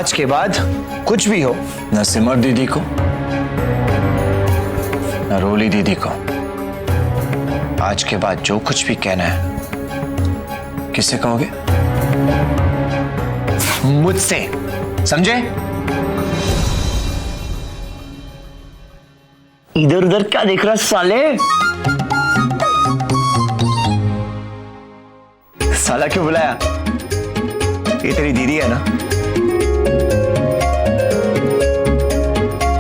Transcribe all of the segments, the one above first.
आज के बाद कुछ भी हो, न सिमर दीदी को न रोली दीदी को, आज के बाद जो कुछ भी कहना है किससे कहोगे? मुझसे, समझे? इधर उधर क्या देख रहा साले? साला क्यों बुलाया? ये तेरी दीदी है ना,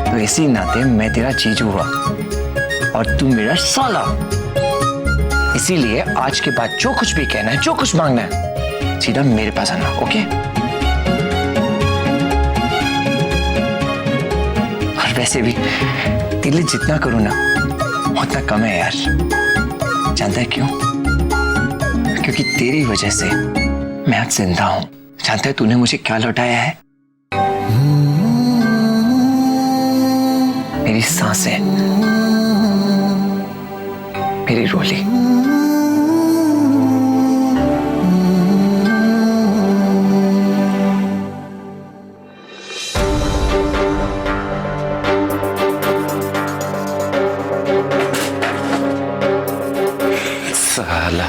तो इसी नाते मैं तेरा जीजू हुआ और तू मेरा साला। इसीलिए आज के बाद जो कुछ भी कहना है, जो कुछ मांगना है, सीधा मेरे पास आना, ओके? और वैसे भी दिल जितना करूं ना उतना कम है यार। जानता है क्यों? क्योंकि तेरी वजह से मैं आज जिंदा हूं। जानता है तूने मुझे क्या लौटाया है? मेरी सांसें, मेरी रोली। साला,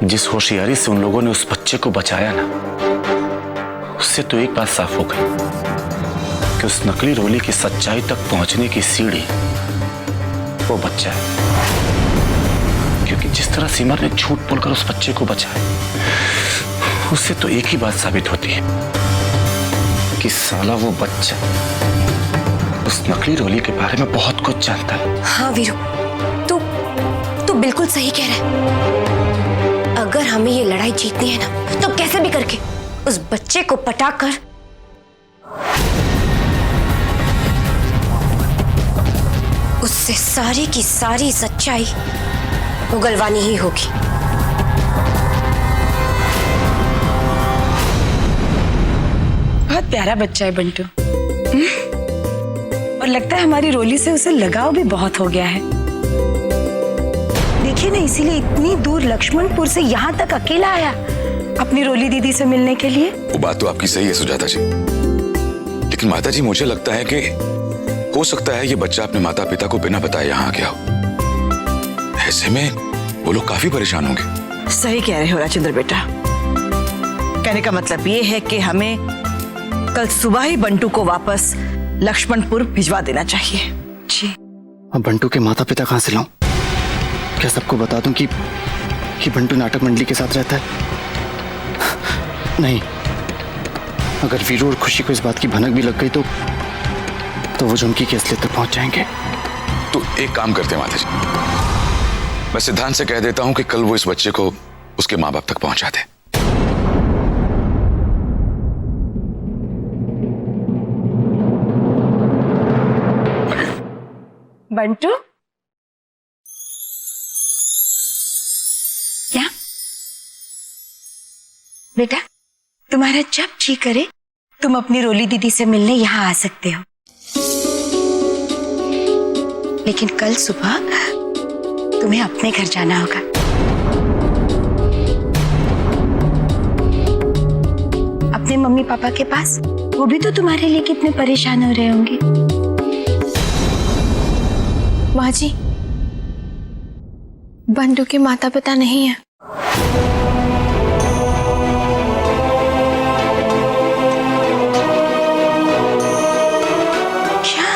जिस होशियारी से उन लोगों ने उस बच्चे को बचाया ना, उससे तो एक बात साफ हो गई कि उस नकली रोली की सच्चाई तक पहुंचने की सीढ़ी वो बच्चा है। क्योंकि जिस तरह सिमर ने झूठ बोलकर उस बच्चे को बचाया, उससे तो एक ही बात साबित होती है कि साला वो बच्चा उस नकली रोली के बारे में बहुत कुछ जानता है। हाँ वीरू, तू बिल्कुल सही कह रहा है। अगर हमें ये लड़ाई जीतनी है ना, तो कैसे भी करके उस बच्चे को पटाकर उससे सारी की सारी सच्चाई उगलवानी ही होगी। बहुत प्यारा बच्चा है बंटू। और लगता है हमारी रोली से उसे लगाव भी बहुत हो गया है। देखिए ना, इसीलिए इतनी दूर लक्ष्मणपुर से यहाँ तक अकेला आया अपनी रोली दीदी से मिलने के लिए। वो बात तो आपकी सही है सुजाता जी, लेकिन माता जी मुझे लगता है कि हो सकता है ये बच्चा अपने माता पिता को बिना बताए यहाँ आ गया हो। ऐसे में वो लोग काफी परेशान होंगे। सही कह रहे हो राजेंद्र बेटा। कहने का मतलब ये है कि हमें कल सुबह ही बंटू को वापस लक्ष्मणपुर भिजवा देना चाहिए। जी। अब बंटू के माता पिता कहाँ से लाऊं? क्या सबको बता दूं कि बंटू नाटक मंडली के साथ रहता है? नहीं, अगर वीरू और खुशी को इस बात की भनक भी लग गई तो वो झुमकी के असलियत तक पहुंच जाएंगे। तो एक काम करते हैं माता जी, मैं सिद्धांत से कह देता हूं कि कल वो इस बच्चे को उसके माँ बाप तक पहुंचा दे। बंटू, क्या बेटा, तुम्हारा जब जी करे तुम अपनी रोली दीदी से मिलने यहाँ आ सकते हो, लेकिन कल सुबह तुम्हें अपने घर जाना होगा। अपने मम्मी पापा के पास। वो भी तो तुम्हारे लिए कितने परेशान हो रहे होंगे। माँ जी, बंटू के माता पिता नहीं है। क्या?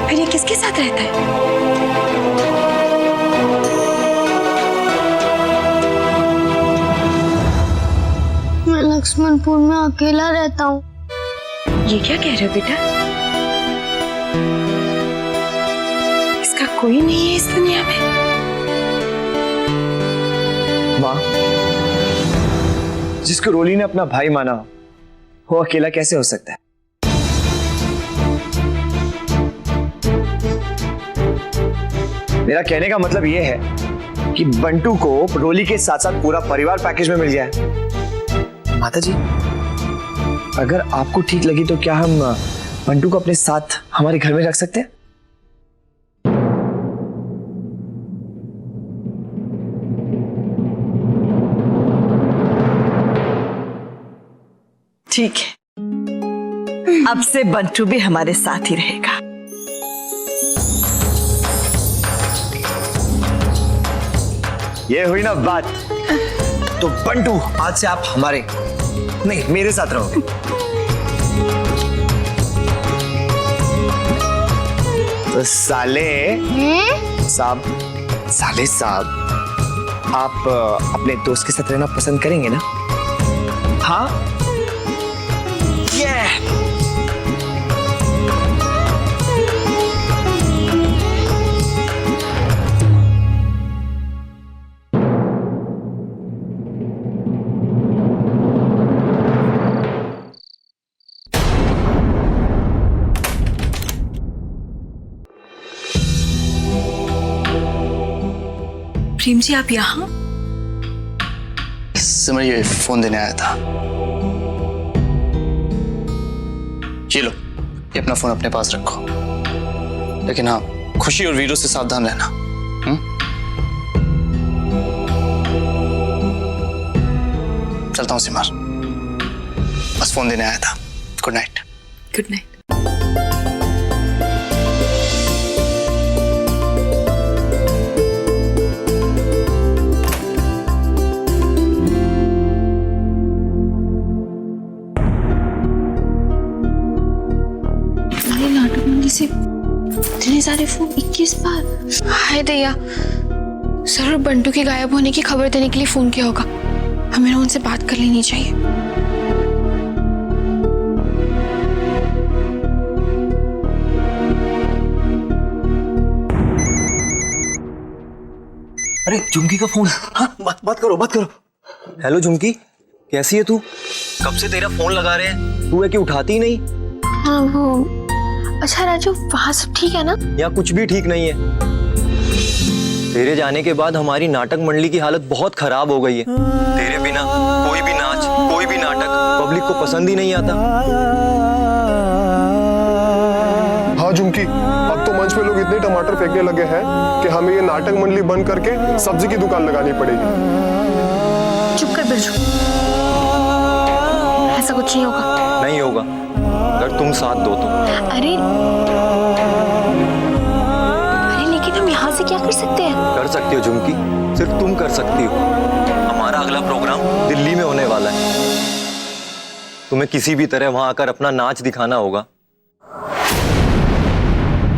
फिर ये किसके साथ रहता है? मैं लक्ष्मणपुर में अकेला रहता हूँ। ये क्या कह रहे हो बेटा? इसका कोई नहीं है इस दुनिया में। माँ, जिसको रोली ने अपना भाई माना वो अकेला कैसे हो सकता है? मेरा कहने का मतलब ये है कि बंटू को रोली के साथ साथ पूरा परिवार पैकेज में मिल गया है। माता जी, अगर आपको ठीक लगी तो क्या हम बंटू को अपने साथ हमारे घर में रख सकते हैं? ठीक है, अब से बंटू भी हमारे साथ ही रहेगा। ये हुई ना बात। तो बंटू, आज से आप हमारे नहीं, मेरे साथ रहोगे। तो साले साहब, आप अपने दोस्त के साथ रहना पसंद करेंगे ना? हाँ, ये प्रेम जी, आप यहाँ? इस समय ये फोन देने आया था। ये लो, ये अपना फोन अपने पास रखो, लेकिन हाँ, खुशी और वीरू से सावधान रहना। चलता हूँ सिमार, बस फोन देने आया था। Good night. Good night. से इतने सारे फोन 21 बार। हाय दैया, जरूर बंटू के गायब होने की खबर देने के लिए फोन किया होगा। हमें उनसे बात कर लेनी चाहिए। अरे झुमकी का फोन। हाँ, बात करो। हेलो झुमकी, कैसी है तू? कब से तेरा फोन लगा रहे हैं, तू है कि उठाती ही नहीं? हाँ वो, अच्छा राजू, वहाँ सब ठीक है ना? यहाँ कुछ भी ठीक नहीं है। तेरे जाने के बाद हमारी नाटक मंडली की हालत बहुत खराब हो गई है। तेरे बिना कोई भी नाच, कोई भी नाटक पब्लिक को पसंद ही नहीं आता। हाँ झुमकी, अब तो मंच पे लोग इतने टमाटर फेंकने लगे हैं कि हमें ये नाटक मंडली बंद करके सब्जी की दुकान लगानी पड़ेगी। चुप कर बिरजू, ऐसा कुछ नहीं होगा। नहीं होगा, अगर तुम साथ दो तो। अरे लेकिन हम यहाँ से क्या कर सकते हैं? कर सकती हो झुमकी, सिर्फ तुम कर सकती हो। हमारा अगला प्रोग्राम दिल्ली में होने वाला है, तुम्हें किसी भी तरह वहां आकर अपना नाच दिखाना होगा।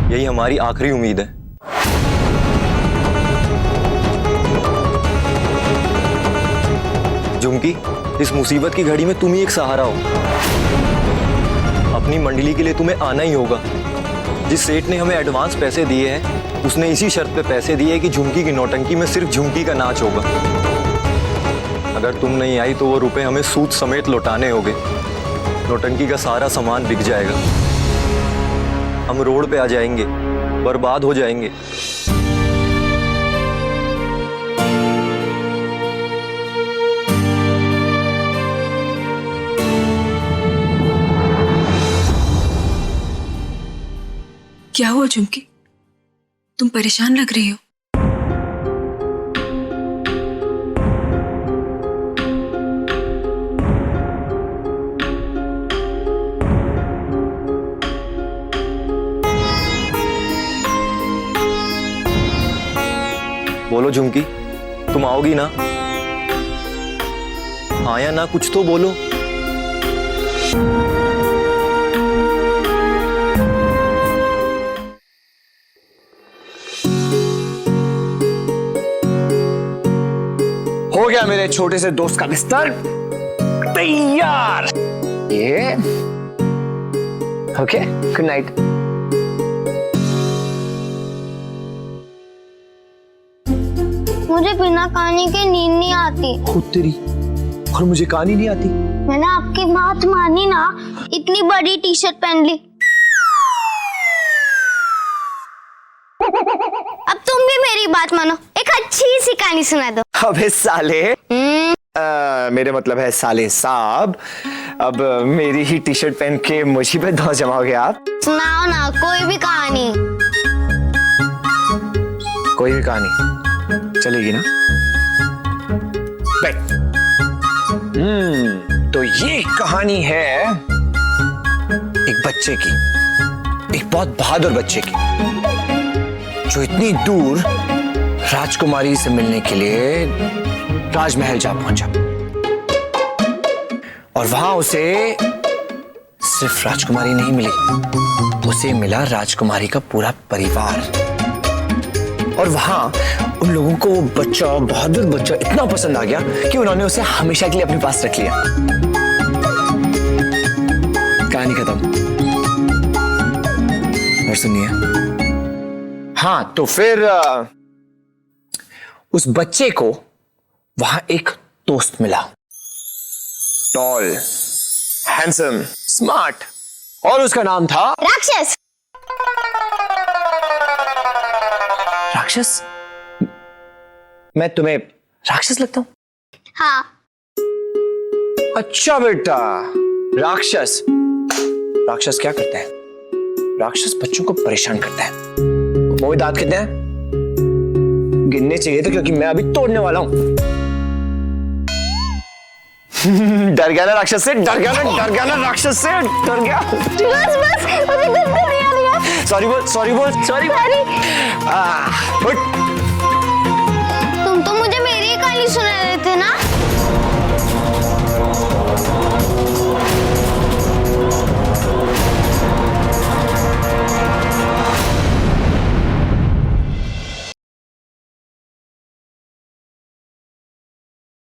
यही हमारी आखिरी उम्मीद है। झुमकी, इस मुसीबत की घड़ी में तुम ही एक सहारा हो। अपनी मंडली के लिए तुम्हें आना ही होगा। जिस सेठ ने हमें एडवांस पैसे दिए हैं, उसने इसी शर्त पे पैसे दिए कि झुमकी की नौटंकी में सिर्फ झुमकी का नाच होगा। अगर तुम नहीं आई तो वो रुपए हमें सूद समेत लौटाने होंगे। नौटंकी का सारा सामान बिक जाएगा, हम रोड पे आ जाएंगे, बर्बाद हो जाएंगे। क्या हुआ झुमकी, तुम परेशान लग रही हो? बोलो झुमकी, तुम आओगी ना? हाँ या ना, कुछ तो बोलो। हो गया मेरे छोटे से दोस्त का बिस्तर तैयार। ये ओके, गुड नाइट। मुझे बिना कहानी के नींद नहीं आती। खुद तेरी, और मुझे कहानी नहीं आती। मैंने आपकी बात मानी ना, इतनी बड़ी टी शर्ट पहन ली। अब तुम भी मेरी बात मानो, एक अच्छी सी कहानी सुना दो। अबे साले, मेरे मतलब है साले साहब, अब मेरी ही टी शर्ट पहन के मुसीबत धौ जमाओगे आप? सुनाओ ना कोई भी कहानी। कोई भी कहानी चलेगी ना? बैठ। तो ये कहानी है एक बच्चे की, एक बहुत बहादुर बच्चे की, जो इतनी दूर राजकुमारी से मिलने के लिए राजमहल जा पहुंचा और वहां उसे सिर्फ राजकुमारी नहीं मिली, उसे मिला राजकुमारी का पूरा परिवार। और वहां उन लोगों को वो बच्चा, बहादुर बच्चा इतना पसंद आ गया कि उन्होंने उसे हमेशा के लिए अपने पास रख लिया। कहानी खत्म। और सुनिए, हाँ तो फिर उस बच्चे को वहां एक दोस्त मिला, टॉल, हैंडसम, स्मार्ट, और उसका नाम था राक्षस। राक्षस। मैं तुम्हें राक्षस लगता हूं? हाँ। अच्छा बेटा, राक्षस। राक्षस क्या करता है? राक्षस बच्चों को परेशान करता है। वो दांत कितने हैं? गिनने चाहिए थे, क्योंकि मैं अभी तोड़ने वाला हूं। डर गया ना राक्षस से? डर गया ना? डर गया ना राक्षस से? डर गया? बस बस, मुझे गुस्सा नहीं आ रहा। सॉरी बोल, सॉरी बोल, सॉरी। उठ।